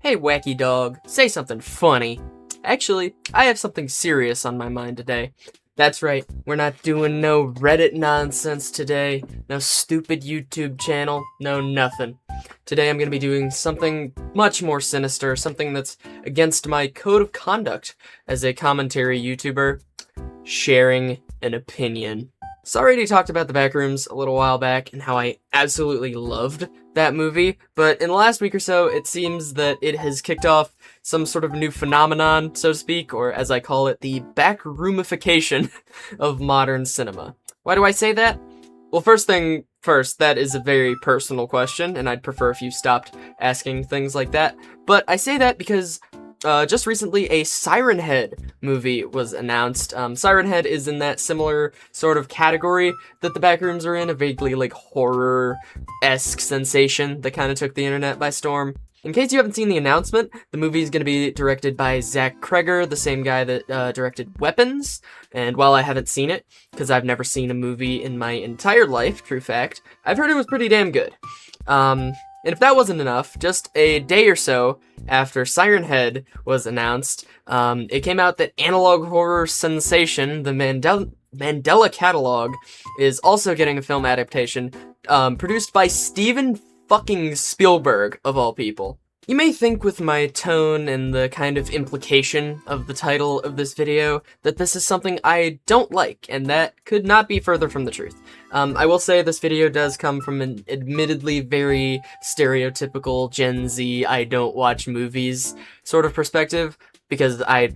Hey wacky dog, say something funny. Actually, I have something serious on my mind today. That's right, we're not doing no Reddit nonsense today, no stupid YouTube channel, no nothing. Today I'm gonna be doing something much more sinister, something that's against my code of conduct as a commentary YouTuber, sharing an opinion. So I already talked about The Backrooms a little while back and how I absolutely loved that movie, but in the last week or so, it seems that it has kicked off some sort of new phenomenon, so to speak, or as I call it, the backrooms-ification of modern cinema. Why do I say that? Well, first thing first, that is a very personal question, and I'd prefer if you stopped asking things like that, but I say that because just recently, a Siren Head movie was announced. Siren Head is in that similar sort of category that the Backrooms are in, a vaguely, like, horror-esque sensation that kind of took the internet by storm. In case you haven't seen the announcement, the movie is going to be directed by Zach Kreger, the same guy that directed Weapons, and while I haven't seen it, because I've never seen a movie in my entire life, true fact, I've heard it was pretty damn good. And if that wasn't enough, just a day or so after Siren Head was announced, it came out that analog horror sensation, the Mandela Catalog, is also getting a film adaptation, produced by Steven fucking Spielberg, of all people. You may think with my tone and the kind of implication of the title of this video that this is something I don't like, and that could not be further from the truth. I will say this video does come from an admittedly very stereotypical Gen Z I don't watch movies sort of perspective, because I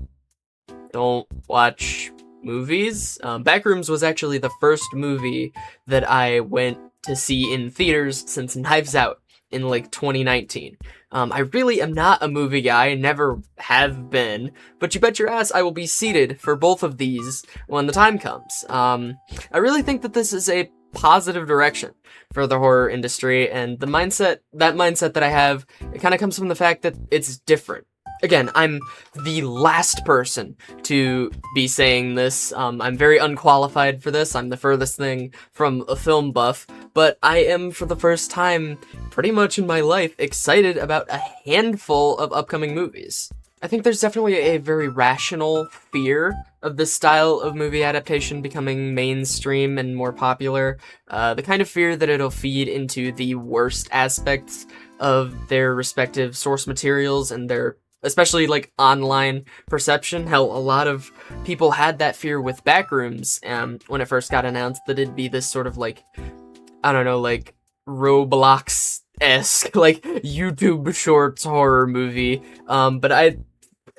don't watch movies. Backrooms was actually the first movie that I went to see in theaters since Knives Out in like 2019. I really am not a movie guy, never have been, but you bet your ass I will be seated for both of these when the time comes. I really think that this is a positive direction for the horror industry, and that mindset that I have, it kind of comes from the fact that it's different. Again, I'm the last person to be saying this. I'm very unqualified for this. I'm the furthest thing from a film buff, but I am, for the first time, pretty much in my life, excited about a handful of upcoming movies. I think there's definitely a very rational fear of this style of movie adaptation becoming mainstream and more popular. The kind of fear that it'll feed into the worst aspects of their respective source materials and their especially, like, online perception. Hell, a lot of people had that fear with Backrooms, when it first got announced, that it'd be this sort of, like, I don't know, like, Roblox-esque, like, YouTube Shorts horror movie, but I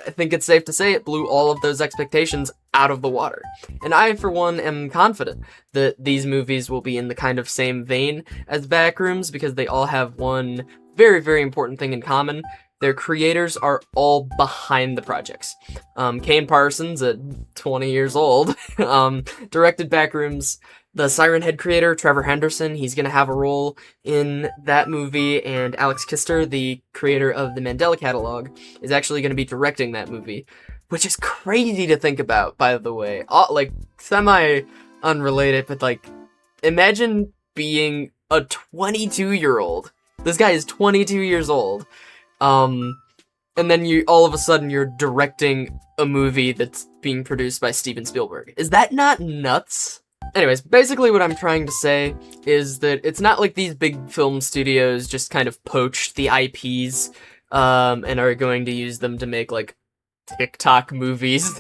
think it's safe to say it blew all of those expectations out of the water. And I, for one, am confident that these movies will be in the kind of same vein as Backrooms, because they all have one very, very important thing in common. Their creators are all behind the projects. Kane Parsons, at 20 years old, directed Backrooms. The Siren Head creator, Trevor Henderson, he's gonna have a role in that movie, and Alex Kister, the creator of the Mandela Catalog, is actually gonna be directing that movie, which is crazy to think about, by the way. Like, semi-unrelated, but, like, imagine being a 22-year-old. This guy is 22 years old. And then all of a sudden you're directing a movie that's being produced by Steven Spielberg. Is that not nuts? Anyways, basically what I'm trying to say is that it's not like these big film studios just kind of poached the IPs, and are going to use them to make, like, TikTok movies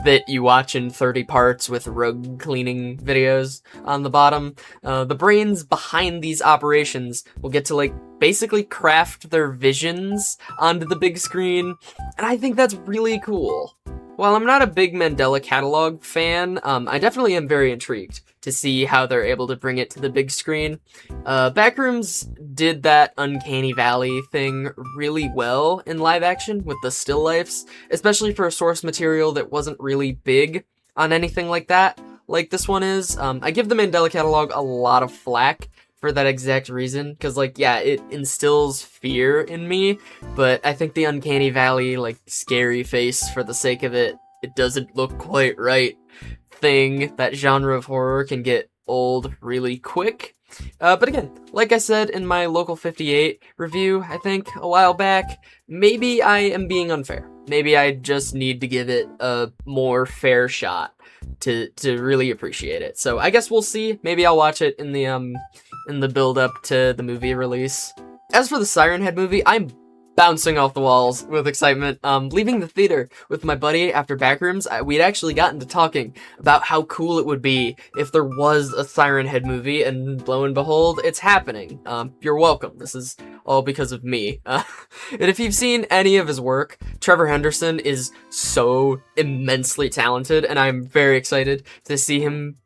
that you watch in 30 parts with rug cleaning videos on the bottom. The brains behind these operations will get to, like, basically craft their visions onto the big screen, and I think that's really cool. While I'm not a big Mandela Catalog fan, I definitely am very intrigued to see how they're able to bring it to the big screen. Backrooms did that Uncanny Valley thing really well in live action with the still lifes, especially for a source material that wasn't really big on anything like that, like this one is. I give the Mandela Catalog a lot of flack for that exact reason, because, like, yeah, it instills fear in me, but I think the Uncanny Valley, like, scary face for the sake of it, it doesn't look quite right thing, that genre of horror can get old really quick. But again, like I said in my Local 58 review, I think, a while back, maybe I am being unfair. Maybe I just need to give it a more fair shot to really appreciate it. So I guess we'll see. Maybe I'll watch it in the build up to the movie release. As for the Siren Head movie, I'm bouncing off the walls with excitement. Leaving the theater with my buddy after Backrooms, we'd actually gotten to talking about how cool it would be if there was a Siren Head movie, and lo and behold, it's happening. You're welcome. This is all because of me. And if you've seen any of his work, Trevor Henderson is so immensely talented, and I'm very excited to see him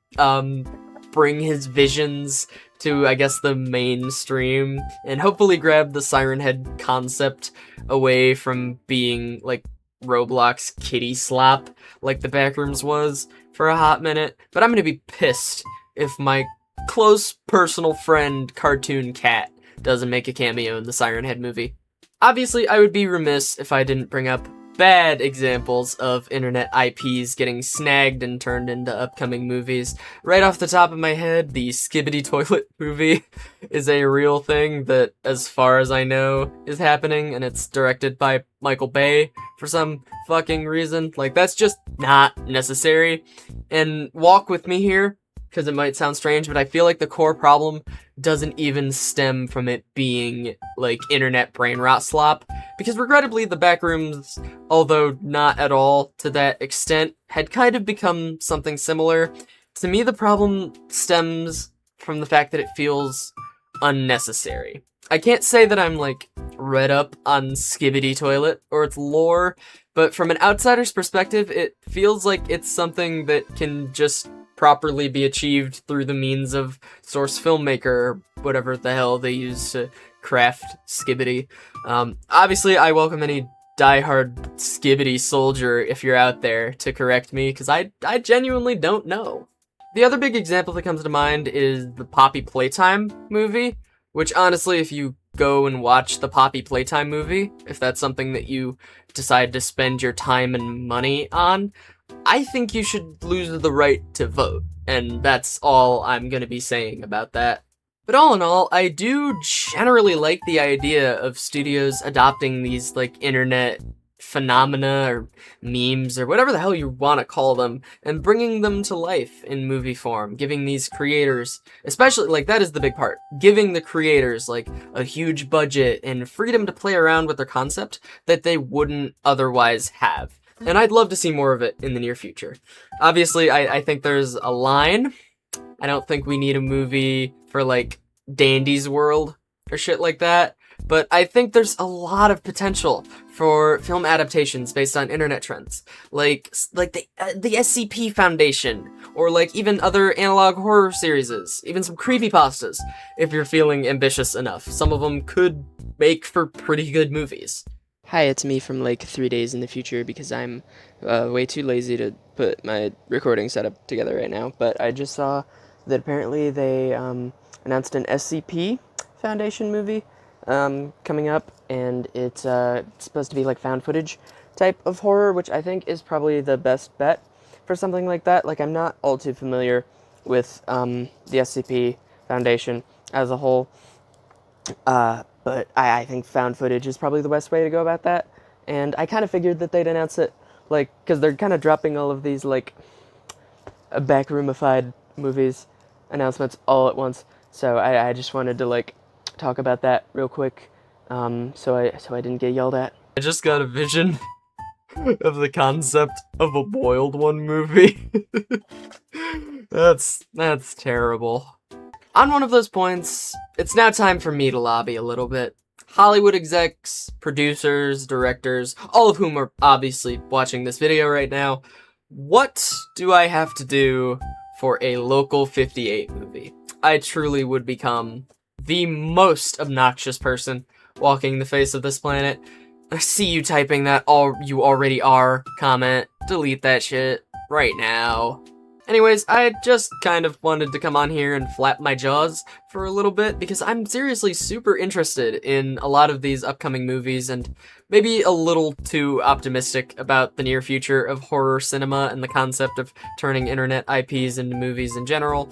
bring his visions to, I guess, the mainstream, and hopefully grab the Siren Head concept away from being, like, Roblox kitty slap, like the Backrooms was for a hot minute. But I'm gonna be pissed if my close personal friend Cartoon Cat doesn't make a cameo in the Siren Head movie. Obviously, I would be remiss if I didn't bring up bad examples of internet IPs getting snagged and turned into upcoming movies. Right off the top of my head, the Skibbity Toilet movie is a real thing that, as far as I know, is happening, and it's directed by Michael Bay for some fucking reason. Like, that's just not necessary. And walk with me here, because it might sound strange, but I feel like the core problem doesn't even stem from it being, like, internet brain rot slop. Because regrettably, the Backrooms, although not at all to that extent, had kind of become something similar. To me, the problem stems from the fact that it feels unnecessary. I can't say that I'm, like, read up on Skibbity Toilet or its lore, but from an outsider's perspective, it feels like it's something that can just properly be achieved through the means of source filmmaker, or whatever the hell they use to craft Skibbity. Obviously, I welcome any diehard Skibbity soldier if you're out there to correct me, because I genuinely don't know. The other big example that comes to mind is the Poppy Playtime movie, which honestly, if you go and watch the Poppy Playtime movie, if that's something that you decide to spend your time and money on, I think you should lose the right to vote, and that's all I'm gonna be saying about that. But all in all, I do generally like the idea of studios adopting these, like, internet phenomena or memes or whatever the hell you want to call them, and bringing them to life in movie form, giving these creators, especially, like, that is the big part, giving the creators, like, a huge budget and freedom to play around with their concept that they wouldn't otherwise have. And I'd love to see more of it in the near future. Obviously, I think there's a line. I don't think we need a movie for, like, Dandy's World or shit like that. But I think there's a lot of potential for film adaptations based on internet trends. Like the SCP Foundation, or, like, even other analog horror series, even some creepypastas, if you're feeling ambitious enough. Some of them could make for pretty good movies. Hi, it's me from like 3 days in the future because I'm way too lazy to put my recording setup together right now. But I just saw that apparently they announced an SCP Foundation movie coming up, and it's supposed to be like found footage type of horror, which I think is probably the best bet for something like that. Like, I'm not all too familiar with the SCP Foundation as a whole, but I think found footage is probably the best way to go about that. And I kind of figured that they'd announce it, like, because they're kind of dropping all of these, like, backroomified movies announcements all at once. So I just wanted to, like, talk about that real quick, so I didn't get yelled at. I just got a vision of the concept of a Boiled One movie. That's terrible. On one of those points, it's now time for me to lobby a little bit. Hollywood execs, producers, directors, all of whom are obviously watching this video right now, what do I have to do for a Local 58 movie? I truly would become the most obnoxious person walking the face of this planet. I see you typing that you already are comment. Delete that shit right now. Anyways, I just kind of wanted to come on here and flap my jaws for a little bit because I'm seriously super interested in a lot of these upcoming movies, and maybe a little too optimistic about the near future of horror cinema and the concept of turning internet IPs into movies in general.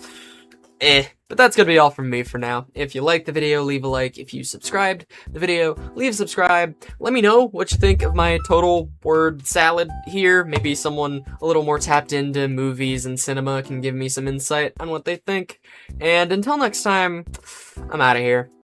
But that's gonna be all from me for now. If you liked the video, leave a like. If you subscribed the video, leave a subscribe. Let me know what you think of my total word salad here. Maybe someone a little more tapped into movies and cinema can give me some insight on what they think. And until next time, I'm out of here.